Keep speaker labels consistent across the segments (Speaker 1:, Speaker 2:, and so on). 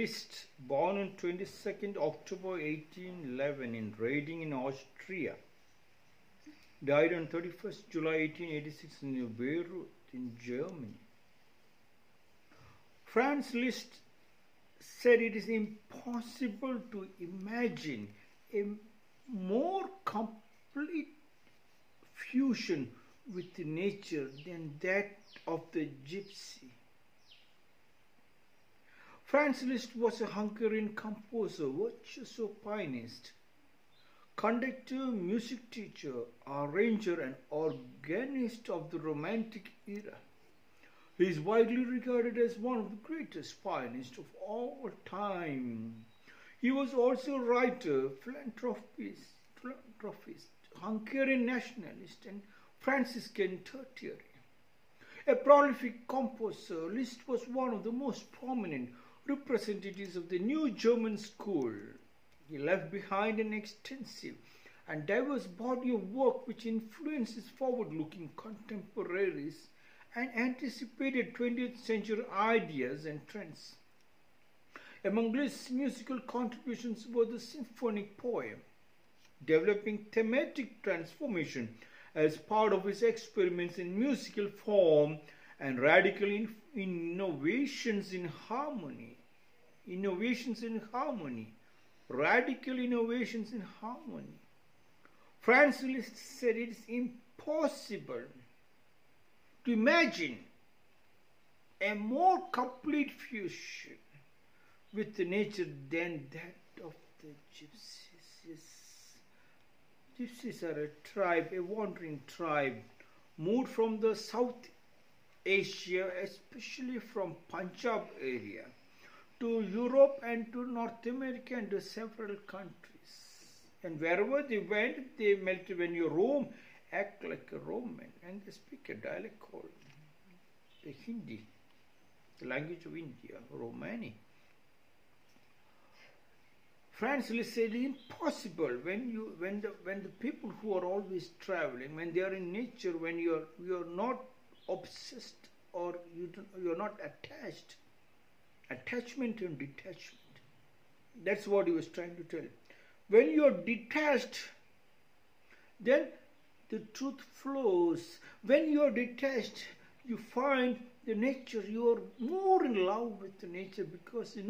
Speaker 1: Liszt, born on 22nd October 1811 in Reading in Austria, died on 31st July 1886 in Beirut in Germany. Franz Liszt said it is impossible to imagine a more complete fusion with nature than that of the gypsy. Franz Liszt was a Hungarian composer, virtuoso pianist, conductor, music teacher, arranger and organist of the Romantic era. He is widely regarded as one of the greatest pianists of all time. He was also a writer, philanthropist, Hungarian nationalist and Franciscan tertiary. A prolific composer, Liszt was one of the most prominent representatives of the new German school. He left behind an extensive and diverse body of work which influenced his forward-looking contemporaries and anticipated 20th century ideas and trends. Among Liszt's musical contributions were the symphonic poem, developing thematic transformation as part of his experiments in musical form and radical innovations in harmony. Radical innovations in harmony. Franz Liszt said it is impossible to imagine a more complete fusion with the nature than that of the gypsies. Yes. Gypsies are a tribe, a wandering tribe, moved from the South Asia, especially from Punjab area, to Europe and to North America and to several countries. And wherever they went, they melted. When you roam, act like a Roman, and they speak a dialect called the Hindi, the language of India, Romani. Franz Liszt said impossible when the people who are always traveling, when they are in nature, when you are not obsessed or you are not attached. Attachment and detachment. That's what he was trying to tell. When you are detached, then the truth flows. When you are detached, you find the nature. You are more in love with the nature because in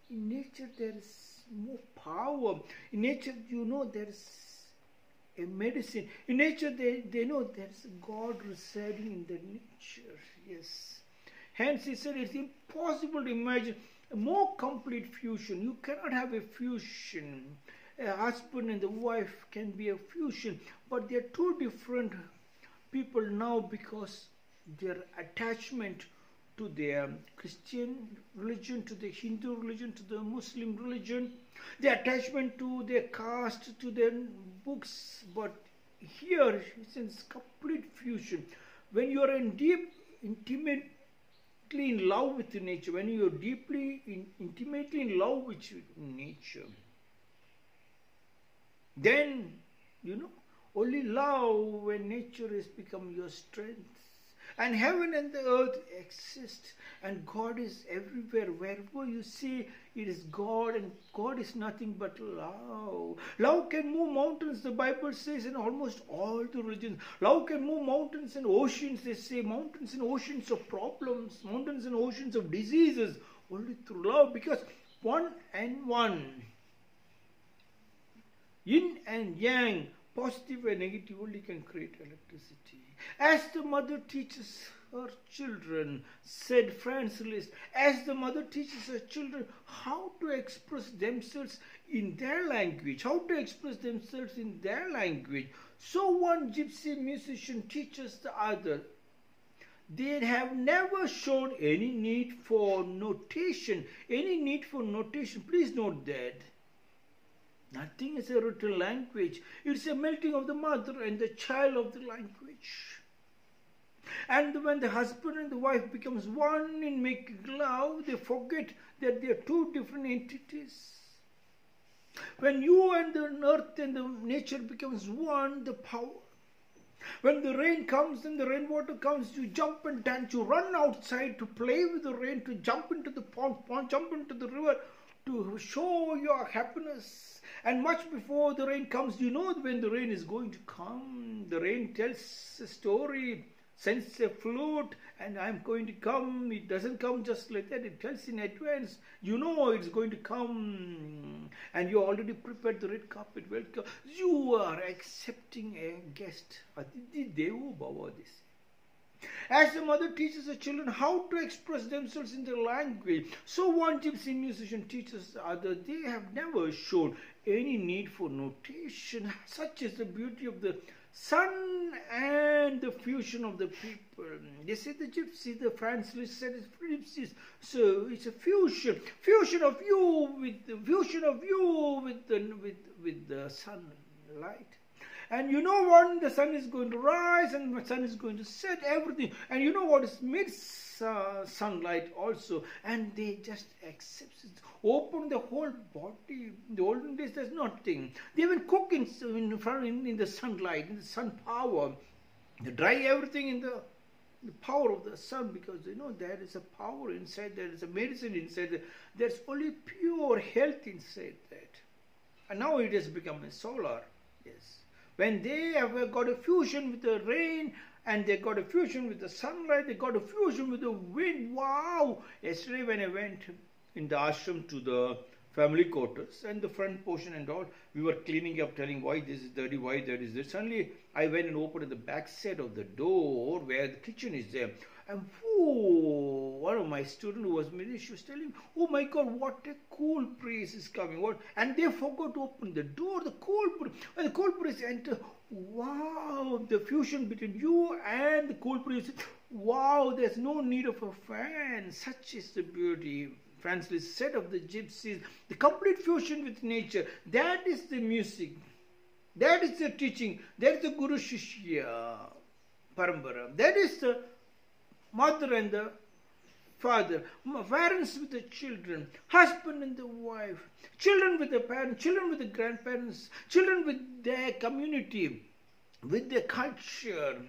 Speaker 1: nature there is more power. In nature, there is a medicine. In nature, they know there is a God residing in the nature. Yes. Hence, he said it's impossible to imagine a more complete fusion. You cannot have a fusion. A husband and a wife can be a fusion, but they are two different people now because their attachment to their Christian religion, to the Hindu religion, to the Muslim religion, their attachment to their caste, to their books. But here, it's complete fusion. When you are intimately in love with nature, when you are intimately in love with nature, then, only love when nature has become your strength. And heaven and the earth exist, and God is everywhere. Wherever you see, it is God, and God is nothing but love. Love can move mountains, the Bible says, in almost all the religions. Love can move mountains and oceans, they say, mountains and oceans of problems, mountains and oceans of diseases, only through love, because one and one, yin and yang, positive and negative, only can create electricity. As the mother teaches her children, said Franz Liszt, as the mother teaches her children how to express themselves in their language, so one gypsy musician teaches the other. They have never shown any need for notation. Please note that. Nothing is a written language. It's a melting of the mother and the child of the language. And when the husband and the wife becomes one in making love, they forget that they are two different entities. When you and the earth and the nature becomes one, the power When the rain comes and the rainwater comes, you jump and dance, you run outside to play with the rain, to jump into the pond, jump into the river, to show your happiness. And much before the rain comes, you know when the rain is going to come. The rain tells a story, sends a flute, and I'm going to come. It doesn't come just like that. It tells in advance. You know it's going to come. And you already prepared the red carpet. Welcome. You are accepting a guest. Atiti Devo Bhava, this. As the mother teaches the children how to express themselves in their language, so one gypsy musician teaches the other. They have never shown any need for notation. Such is the beauty of the sun and the fusion of the people. They say the gypsy, the Franz Liszt said it's gypsies. So it's a fusion of you with the sunlight. And you know when the sun is going to rise and the sun is going to set, everything. And you know what is mid-sunlight also. And they just accept it. Open the whole body. In the olden days, there's nothing. They will cook in the sunlight, in the sun power. They dry everything in the power of the sun, because you know there is a power inside, there is a medicine inside, there's only pure health inside that. And now it has become a solar. Yes. When they have got a fusion with the rain, and they got a fusion with the sunlight, they got a fusion with the wind. Wow! Yesterday when I went in the ashram to the family quarters and the front portion and all, we were cleaning up, telling why this is dirty, why that is there. Suddenly I went and opened the back side of the door where the kitchen is there. And one of my students who was Mirish, she was telling, oh my God, what a cool breeze is coming. And they forgot to open the door, the cold breeze. When the cold breeze entered, wow, the fusion between you and the cold breeze. Wow, there's no need of a fan. Such is the beauty. Franz Liszt said of the gypsies, the complete fusion with nature. That is the music. That is the teaching. That is the Guru Shishya Parambara. That is the mother and the father, parents with the children, husband and the wife, children with the parents, children with the grandparents, children with their community, with their culture.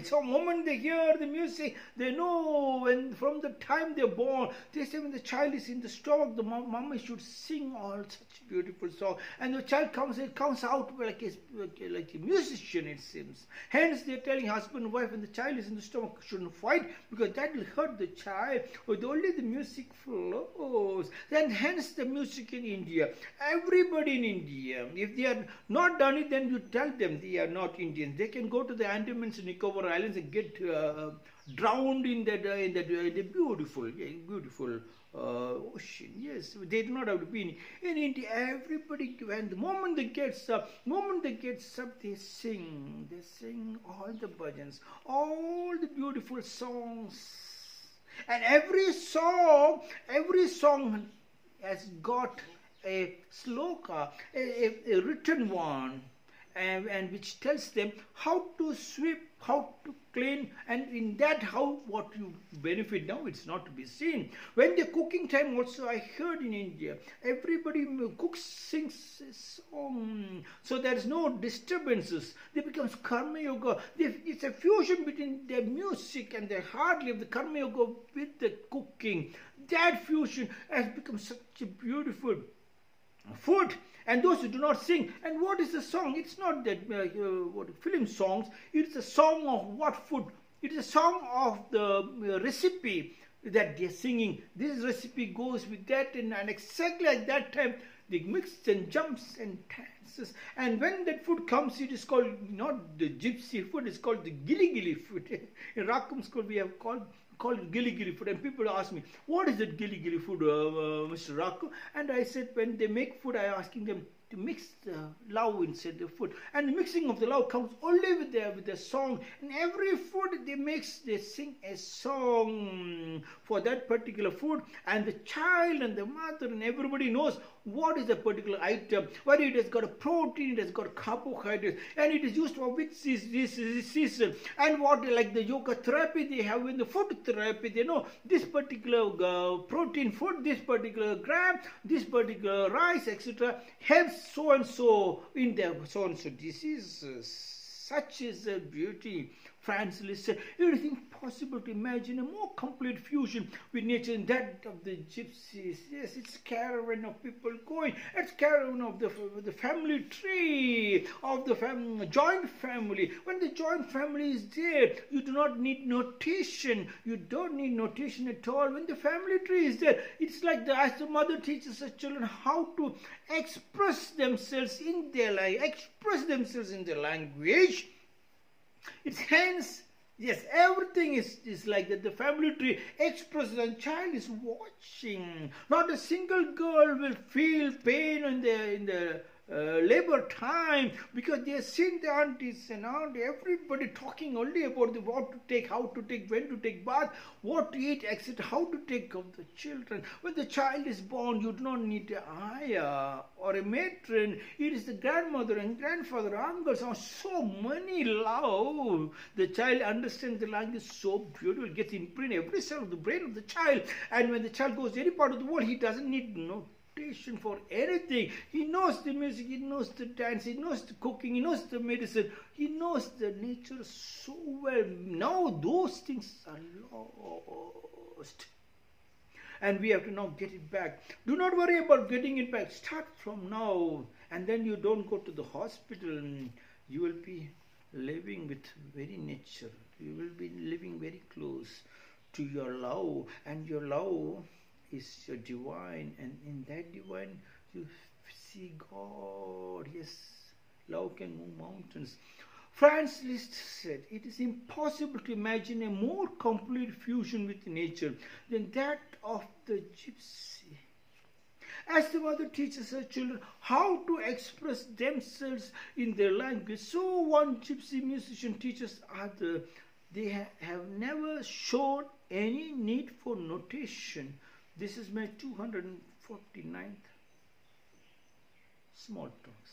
Speaker 1: So the moment they hear the music, they know, and from the time they're born, they say when the child is in the stomach, the mama should sing all such beautiful songs. And the child comes out like a musician, it seems. Hence they're telling husband and wife, when the child is in the stomach, shouldn't fight, because that will hurt the child. But only the music flows. And hence the music in India. Everybody in India, if they are not done it, then you tell them they are not Indians. They can go to the Andamans and Nicobar Islands and get drowned in the beautiful ocean. Yes, they do not have to be in India. Everybody, and the moment they gets up, they sing all the bhajans, all the beautiful songs, and every song has got a sloka, a written one. And which tells them how to sweep, how to clean, and in that what you benefit. Now it's not to be seen. When the cooking time also, I heard in India, everybody cooks, sings a song, so there is no disturbances. They becomes karma yoga. It's a fusion between the music and the hard life, the karma yoga with the cooking. That fusion has become such a beautiful food. And those who do not sing. And what is the song? It's not that film songs. It's a song of what food? It is a song of the recipe that they are singing. This recipe goes with that, and exactly at that time they mix and jumps and dances. And when that food comes, it is called not the gypsy food. It's called the gili gili food. In Rakum school, we have called gili gili food, and people ask me, what is that gili gili food, Mr. Raku? And I said, when they make food, I asking them to mix the love inside the food, and the mixing of the love comes only with the song. And every food they sing a song for that particular food, and the child and the mother and everybody knows what is the particular item, whether it has got a protein, it has got carbohydrates, and it is used for which season, and what, like the yoga therapy they have in the food therapy, they know this particular protein food, this particular gram, this particular rice, etc. helps so and so in their so and so diseases. such is the beauty. Franz Liszt said, it is impossible to imagine a more complete fusion with nature than that of the gypsies. Yes, it's caravan of people going. It's caravan of the family tree, of the joint family. When the joint family is there, you do not need notation. You don't need notation at all. When the family tree is there, it's like as the mother teaches her children how to express themselves in their language. It's hence, yes, everything is like that. The family tree expresses and child is watching. Not a single girl will feel pain in the labor time because they have seen the aunties and everybody talking only about what to take, how to take, when to take bath, what to eat, etc., how to take of the children. When the child is born, you do not need an ayah or a matron. It is the grandmother and grandfather, uncles, or so many love. The child understands the language so beautiful, gets imprinted every cell of the brain of the child. And when the child goes to any part of the world, he doesn't need notation for anything. He knows the music, he knows the dance, he knows the cooking, he knows the medicine, he knows the nature so well. Now those things are lost. And we have to now get it back. Do not worry about getting it back. Start from now. And then you don't go to the hospital. You will be living with very nature. You will be living very close to your love. And your love is your divine. And in that divine, you see God. Yes, love can move mountains. Franz Liszt said, it is impossible to imagine a more complete fusion with nature than that of the gypsy. As the mother teaches her children how to express themselves in their language, so one gypsy musician teaches other. They have never shown any need for notation. This is my 249th small talks.